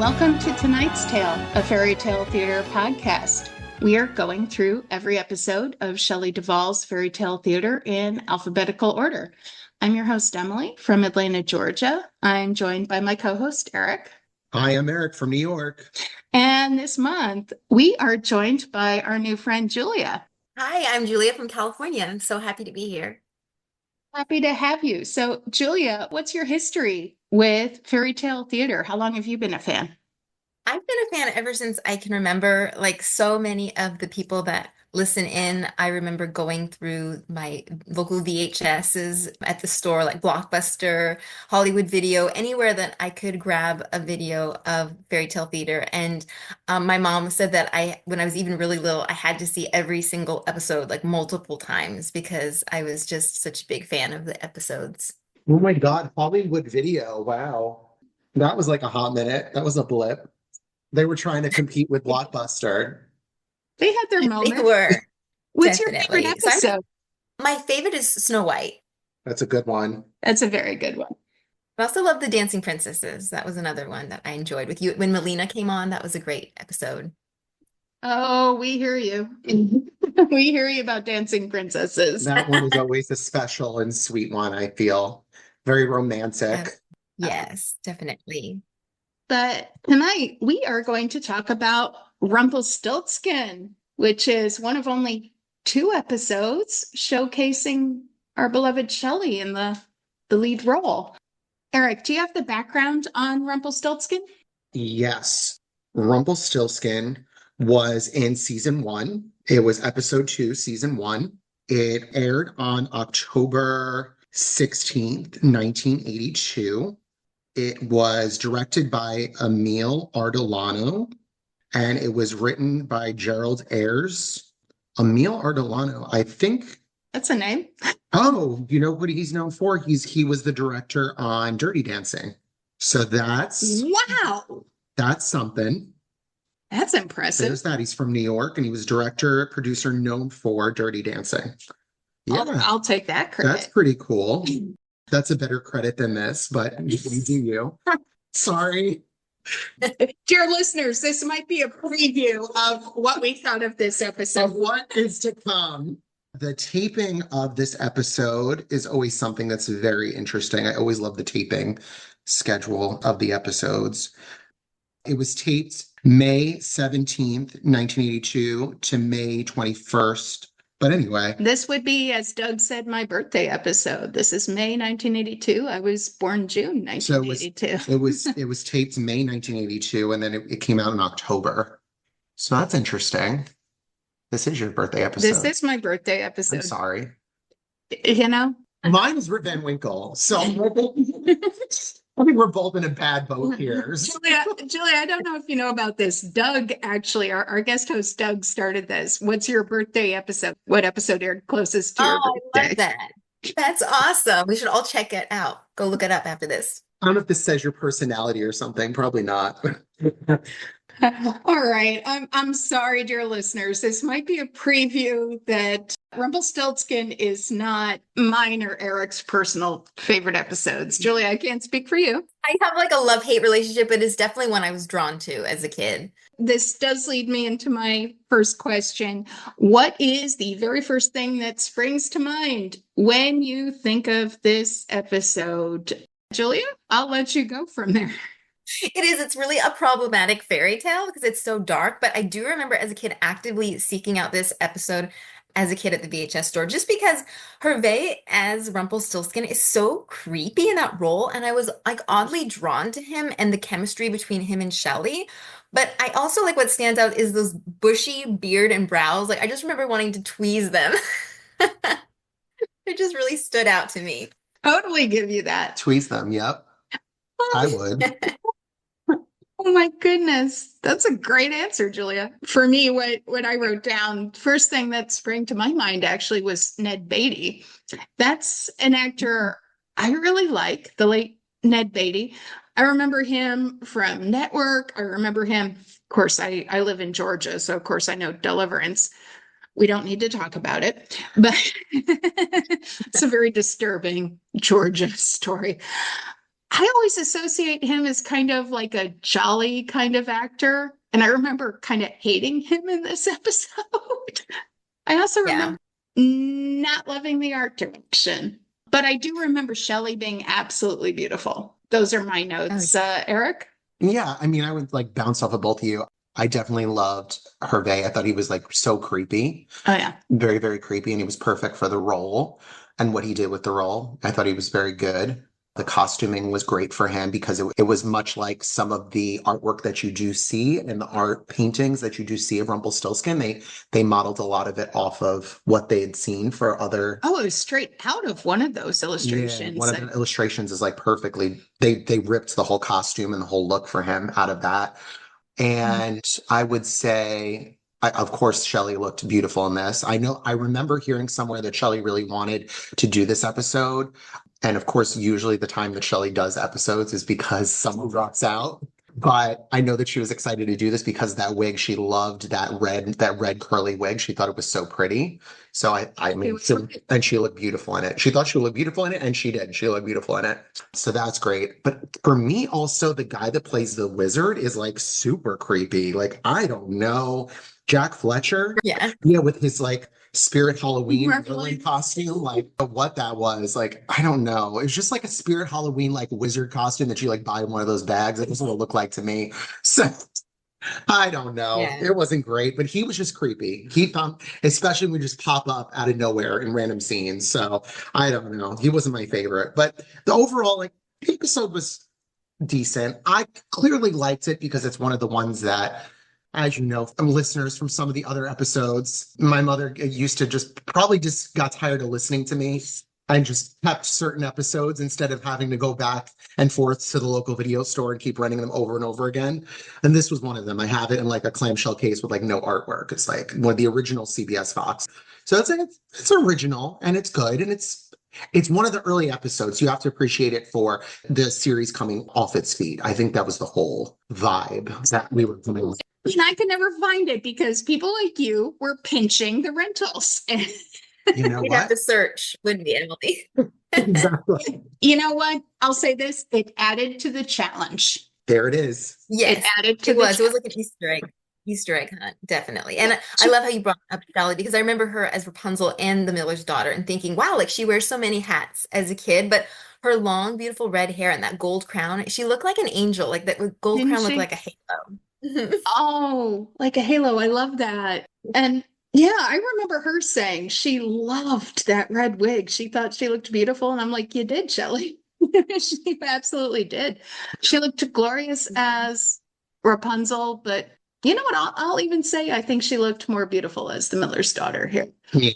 Welcome to tonight's tale, a fairy tale theater podcast. We are going through every episode of Shelley Duvall's Fairy Tale Theater in alphabetical order. I'm your host, Emily, from Atlanta, Georgia. I'm joined by my co-host, Eric. Hi, I'm Eric from New York. And this month, we are joined by our new friend, Julia. Hi, I'm Julia from California. I'm so happy to be here. Happy to have you. So, Julia, what's your history with fairy tale theater? How long have you been a fan? I've been a fan ever since I can remember. Like so many of the people that listen in, I remember going through my local VHSs at the store, like Blockbuster, Hollywood Video, anywhere that I could grab a video of fairy tale theater. And my mom said that when I was even really little, I had to see every single episode like multiple times because I was just such a big fan of the episodes. Oh my God, Hollywood Video. Wow. That was like a hot minute. That was a blip. They were trying to compete with Blockbuster. They had their moment. They were. What's Definitely. your favorite episode? My favorite is Snow White. That's a good one. That's a very good one. I also love the Dancing Princesses. That was another one that I enjoyed with you. When Melina came on, that was a great episode. Oh, we hear you. We hear you about Dancing Princesses. That one is always a special and sweet one, I feel. Very romantic. Yes, definitely. But tonight we are going to talk about Rumpelstiltskin, which is one of only 2 episodes showcasing our beloved Shelley in the lead role. Eric, do you have the background on Rumpelstiltskin? Yes. Rumpelstiltskin was in season 1. It was episode 2, season 1. It aired on October 16th, 1982. It was directed by Emile Ardolano, and it was written by Gerald Ayres. Emile Ardolano, I think. That's a name. Oh, you know what he's known for? He was the director on Dirty Dancing. So that's something. That's impressive. There's that. He's from New York, and he was director, producer known for Dirty Dancing. Yeah, I'll take that credit. That's pretty cool. That's a better credit than this, but you do you. Sorry. Dear listeners, this might be a preview of what we thought of this episode. Of what is to come. The taping of this episode is always something that's very interesting. I always love the taping schedule of the episodes. It was taped May 17th, 1982 to May 21st. But anyway. This would be, as Doug said, my birthday episode. This is May 1982. I was born June 1982. So it was taped May 1982, and then it came out in October. So that's interesting. This is your birthday episode. This is my birthday episode. I'm sorry. You know? Mine is Rip Van Winkle. So I think we're both in a bad boat here. Julia, I don't know if you know about this. Doug, actually, our guest host, Doug, started this. What's your birthday episode? What episode aired closest to your birthday? I love that. That's awesome. We should all check it out. Go look it up after this. I don't know if this says your personality or something. Probably not. All right. I'm sorry, dear listeners. This might be a preview that Rumpelstiltskin is not mine or Eric's personal favorite episodes. Julia, I can't speak for you. I have like a love-hate relationship, but it's definitely one I was drawn to as a kid. This does lead me into my first question. What is the very first thing that springs to mind when you think of this episode? Julia, I'll let you go from there. It's really a problematic fairy tale because it's so dark, but I do remember as a kid actively seeking out this episode as a kid at the VHS store, just because Hervé as Rumpelstiltskin is so creepy in that role, and I was like oddly drawn to him and the chemistry between him and Shelley. But I also like what stands out is those bushy beard and brows. Like I just remember wanting to tweeze them. It just really stood out to me. Totally give you that. Tweeze them, yep. I would. Oh my goodness. That's a great answer, Julia. For me, what I wrote down, first thing that sprang to my mind actually was Ned Beatty. That's an actor I really like, the late Ned Beatty. I remember him from Network. I remember him, of course, I live in Georgia, so of course I know Deliverance. We don't need to talk about it, but it's a very disturbing Georgia story. I always associate him as kind of like a jolly kind of actor. And I remember kind of hating him in this episode. I also Yeah. remember not loving the art direction, but I do remember Shelley being absolutely beautiful. Those are my Oh, notes. Eric? Yeah, I mean, I would like bounce off of both of you. I definitely loved Hervé. I thought he was like so creepy, Oh, yeah. very, very creepy, and he was perfect for the role and what he did with the role. I thought he was very good. The costuming was great for him because it was much like some of the artwork that you do see and the art paintings that you do see of Rumpelstiltskin. They modeled a lot of it off of what they had seen for other. Oh, it was straight out of one of those Yeah, one illustrations. of the illustrations is like perfectly. They ripped the whole costume and the whole look for him out of that. And I would say, of course, Shelley looked beautiful in this. I remember hearing somewhere that Shelley really wanted to do this episode. And of course, usually the time that Shelley does episodes is because someone drops out. But I know that she was excited to do this because that wig, she loved that red curly wig. She thought it was so pretty. So I mean, and she looked beautiful in it. She thought she would look beautiful in it, and she did. She looked beautiful in it. So that's great. But for me, also, the guy that plays the wizard is like super creepy. Like, I don't know. Jack Fletcher, yeah. yeah, with his like Spirit Halloween Right. villain costume, like what that was. Like, I don't know. It was just like a Spirit Halloween like wizard costume that you like buy in one of those bags. That's what it looked like to me. So I don't know. Yeah. It wasn't great, but he was just creepy. He found, especially when we just pop up out of nowhere in random scenes. So I don't know. He wasn't my favorite, but the overall like episode was decent. I clearly liked it because it's one of the ones that, as you know, from listeners from some of the other episodes, my mother used to just probably just got tired of listening to me and just kept certain episodes instead of having to go back and forth to the local video store and keep renting them over and over again. And this was one of them. I have it in like a clamshell case with like no artwork. It's like one of the original CBS Fox. So it's original and it's good and it's one of the early episodes. You have to appreciate it for the series coming off its feet. I think that was the whole vibe that we were coming with. And I could never find it because people like you were pinching the rentals. You know We'd have what? to search, wouldn't we, Emily? Exactly. You know what? I'll say this, it added to the challenge. There it is. Yes, It added to it the was. It was challenge. like an Easter egg hunt, definitely. And I love how you brought up Sally because I remember her as Rapunzel and the Miller's daughter and thinking, wow, like she wears so many hats as a kid, but her long, beautiful red hair and that gold crown, she looked like an angel. Like that gold Didn't crown looked she? like a halo. Oh, like a halo. I love that. And yeah, I remember her saying she loved that red wig. She thought she looked beautiful. And I'm like, you did, Shelley. She absolutely did. She looked glorious as Rapunzel, but you know what? I'll even say I think she looked more beautiful as the Miller's daughter here. Yeah.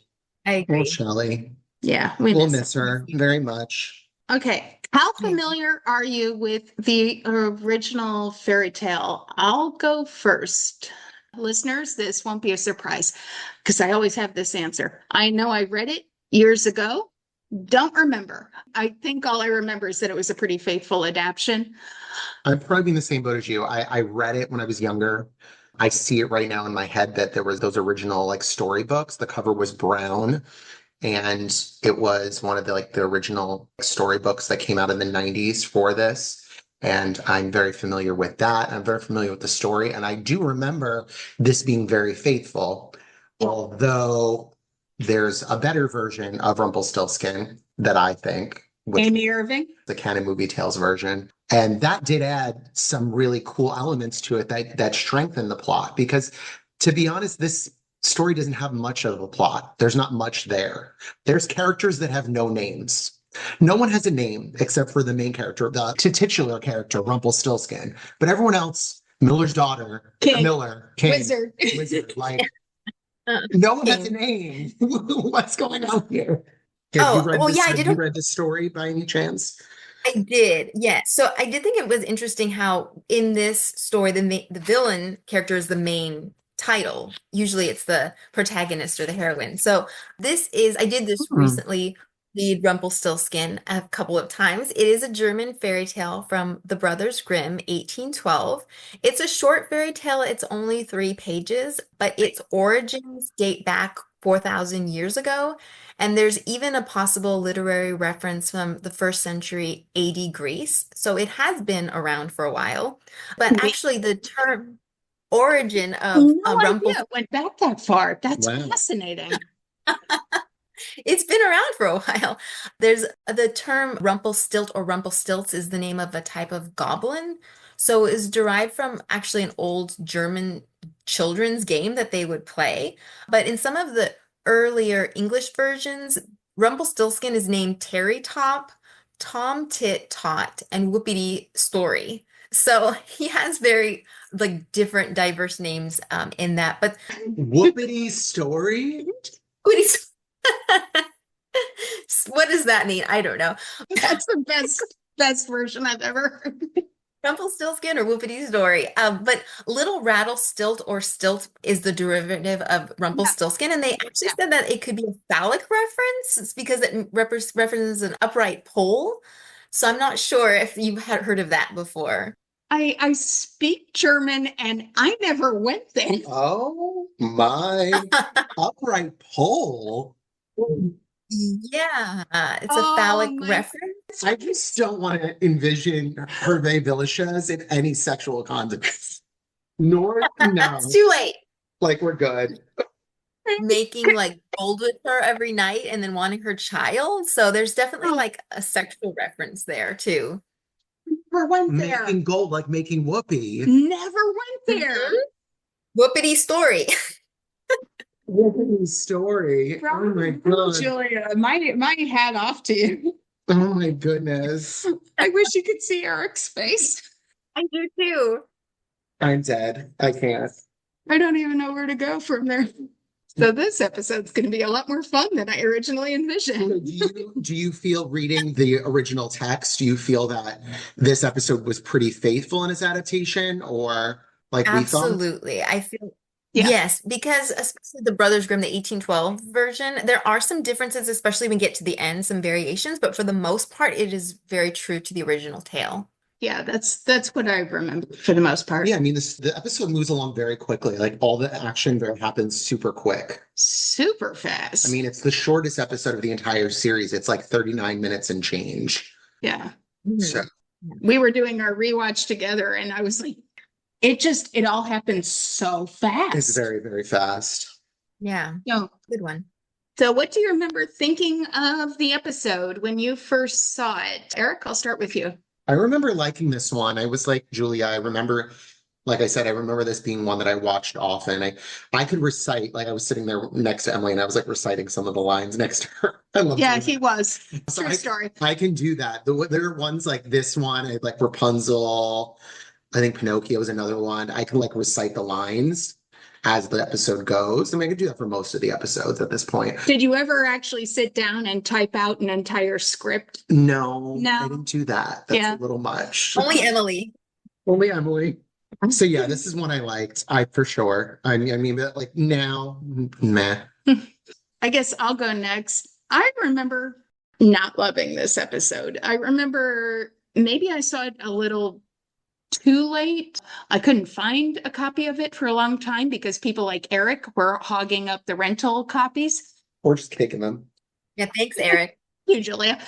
I Well, agree. Shelley, Yeah, we we'll miss miss her very much. Okay. How Yeah. familiar are you with the original fairy tale? I'll go first. Listeners, this won't be a surprise because I always have this answer. I know I read it years ago. Don't remember. I think all I remember is that it was a pretty faithful adaptation. I'm probably in the same boat as you. I read it when I was younger. I see it right now in my head that there was those original like storybooks. The cover was brown and it was one of the like the original storybooks that came out in the 90s for this. And I'm very familiar with that. I'm very familiar with the story. And I do remember this being very faithful, although there's a better version of Rumpelstiltskin that I think, which Amy Irving. the Canon Movie Tales version. And that did add some really cool elements to it that strengthened the plot. Because to be honest, this story doesn't have much of a plot. There's not much there. There's characters that have no names. No one has a name except for the main character, the titular character, Rumpelstiltskin. But everyone else, Miller's daughter, King. Miller, King, Wizard. Wizard, like Uh, no one has a King. name. What's going on here? Oh, well, yeah, I Have did. you read this story by any chance? I did, yes. So I did think it was interesting how in this story the villain character is the main title. Usually it's the protagonist or the heroine. So I did this Hmm. recently read Rumpelstiltskin a couple of times. It is a German fairy tale from the Brothers Grimm, 1812. It's a short fairy tale. It's only 3 pages, but its origins date back 4,000 years ago. And there's even a possible literary reference from the first century AD Greece. So it has been around for a while. But Wait, actually, the term origin of no idea it went back that far. That's Wow. fascinating. It's been around for a while. There's the term Rumpelstilt or Rumpelstilts is the name of a type of goblin. So is derived from actually an old German children's game that they would play. But in some of the earlier English versions, Rumpelstiltskin is named Terry Top, Tom Tit Tot, and Whoopity Story. So he has very like different diverse names in that. But Whoopity story? Whoopity what does that mean? I don't know. That's the best version I've ever heard. Rumpelstiltskin or Whoopity Story. But Little Rattlestilt or Stilt is the derivative of Yeah, Rumpelstiltskin, and they actually yeah. said that it could be a phallic reference. It's because it references an upright pole. So I'm not sure if you've had heard of that before. I speak German and I never went there. Oh my upright pole. Yeah, it's a Oh phallic my, reference. I just don't want to envision Hervé Villechaize in any sexual context. Nor, That's no, too late. like we're good. Making like gold with her every night and then wanting her child. So there's definitely oh, like a sexual reference there too. never went there. Making gold, like making whoopee. Never went there. Mhm. Whoopity story. Whoopee story. Oh my God. Julia, my hat off to you. Oh my goodness. I wish you could see Eric's face. I do too. I'm dead. I can't. I don't even know where to go from there. So this episode's going to be a lot more fun than I originally So envisioned. do you feel reading the original text, do you feel that this episode was pretty faithful in its adaptation or like we thought? Absolutely. I feel Yeah. yes, because especially the Brothers Grimm, the 1812 version, there are some differences, especially when we get to the end, some variations, but for the most part, it is very true to the original tale. Yeah, that's what I remember for the most part. Yeah, I mean the episode moves along very quickly. Like all the action there happens super quick. Super I fast. mean, it's the shortest episode of the entire series. It's like 39 minutes and change. Yeah. So Mhm. We were doing our rewatch together and I was like, it all happened so fast. it's very, very fast. Yeah, No. good one. So what do you remember thinking of the episode when you first saw it? Eric, I'll start with you. I remember liking this one. I was like Julia. I remember, like I said, I remember this being one that I watched often. I could recite, like I was sitting there next to Emily and I was like reciting some of the lines next to her. I love Yeah, doing he that. was. So True story. I can do that. There are ones like this one, like Rapunzel. I think Pinocchio is another one. I can like recite the lines as the episode goes. I mean, I could do that for most of the episodes at this point. Did you ever actually sit down and type out an entire script? No, No. I didn't do that. That's Yeah. a little much. Only Emily. Only Emily. So yeah, this is one I liked. I for sure. I mean, but like now, meh. I guess I'll go next. I remember not loving this episode. I remember maybe I saw it a little too late. I couldn't find a copy of it for a long time because people like Eric were hogging up the rental copies. Or just kicking them. Yeah, thanks, Eric. You, Julia.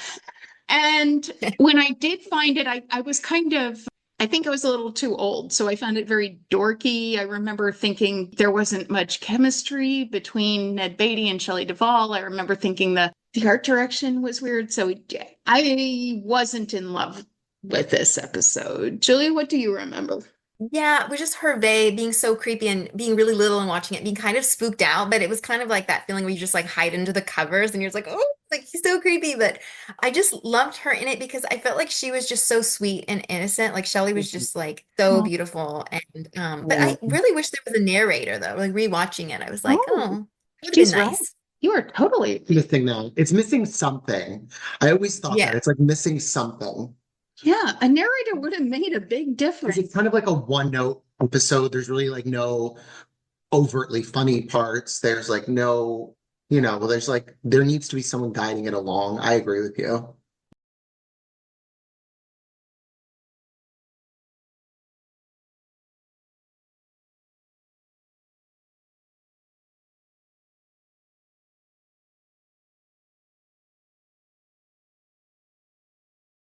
And when I did find it, I was I think I was a little too old. So I found it very dorky. I remember thinking there wasn't much chemistry between Ned Beatty and Shelley Duvall. I remember thinking the art direction was weird. So I wasn't in love with this episode. Julia, what do you remember? Yeah, it was just Hervé being so creepy and being really little and watching it, being kind of spooked out, but it was kind of like that feeling where you just like hide into the covers and you're just like, oh, like he's so creepy. But I just loved her in it because I felt like she was just so sweet and innocent. Like Shelley was just like so Oh, beautiful. And but I really wish there was a narrator though. Like rewatching it, I was like, oh, oh, it would have she's been right. nice. You are totally. Missing that. It's missing something. I always thought that Yeah. it's like missing something. Yeah, a narrator would have made a big Because difference. it's kind of like a one note episode. There's really like no overtly funny parts. There's like no Well, there needs to be someone guiding it along. I agree with you.